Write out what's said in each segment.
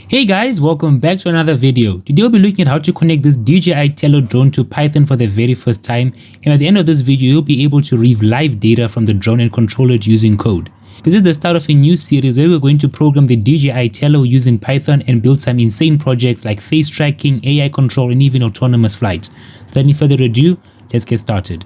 Hey guys, welcome back to another video. Today we'll be looking at how to connect this DJI Tello drone to Python for the very first time, and at the end of this video you'll be able to read live data from the drone and control it using code. This is the start of a new series where we're going to program the DJI Tello using Python and build some insane projects like face tracking, AI control, and even autonomous flight. So without any further ado, let's get started.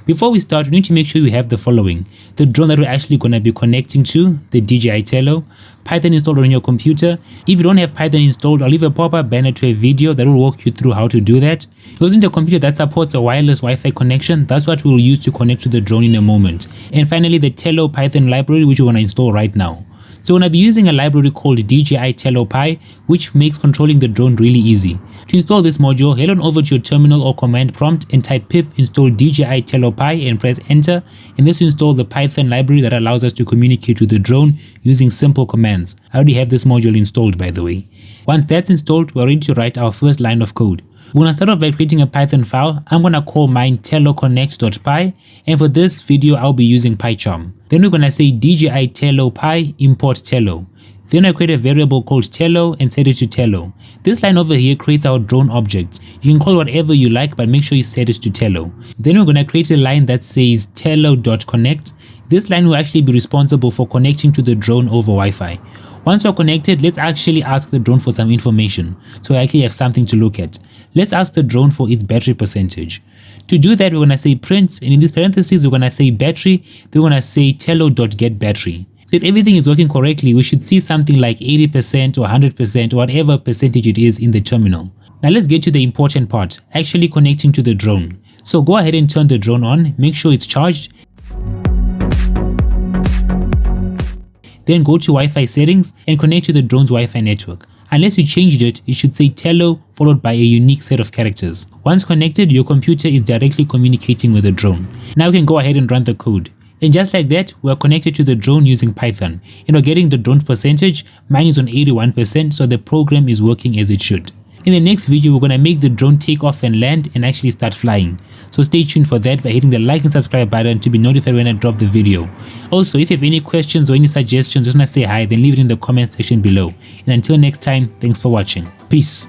Before we start, we need to make sure we have the following: the drone that we're actually going to be connecting to, the DJI Tello, Python installed on your computer. If you don't have Python installed, I'll leave a pop-up banner to a video that will walk you through how to do that. Using a computer that supports a wireless Wi-Fi connection, that's what we'll use to connect to the drone in a moment. And finally, the Tello Python library, which we're going to install right now. So we're going to be using a library called DJI Tello Py, which makes controlling the drone really easy. To install this module, head on over to your terminal or command prompt and type pip install DJI Tello Py and press enter, and this will install the Python library that allows us to communicate with the drone using simple commands. I already have this module installed, by the way. Once that's installed, we're ready to write our first line of code. We're going to start off by creating a Python file. I'm going to call mine telloconnect.py, and for this video I'll be using PyCharm. Then we're going to say DJI Tello Py import Tello. Then I create a variable called Tello and set it to Tello. This line over here creates our drone object. You can call whatever you like, but make sure you set it to Tello. Then we're going to create a line that says tello.connect. This line will actually be responsible for connecting to the drone over Wi-Fi. Once we're connected, let's actually ask the drone for some information, so I actually have something to look at. Let's ask the drone for its battery percentage. To do that, we're going to say print, and in these parentheses we're going to say battery, then we're going to say tello.getBattery. So if everything is working correctly, we should see something like 80% or 100% or whatever percentage it is in the terminal. Now let's get to the important part, actually connecting to the drone. So go ahead and turn the drone on, make sure it's charged. Then go to Wi-Fi settings and connect to the drone's Wi-Fi network. Unless you changed it, it should say Tello followed by a unique set of characters. Once connected, your computer is directly communicating with the drone. Now we can go ahead and run the code. And just like that, we're connected to the drone using Python. And we're getting the drone percentage. Mine is on 81%, so the program is working as it should. In the next video, we're going to make the drone take off and land and actually start flying. So stay tuned for that by hitting the like and subscribe button to be notified when I drop the video. Also, if you have any questions or any suggestions, just want to say hi, then leave it in the comment section below. And until next time, thanks for watching. Peace.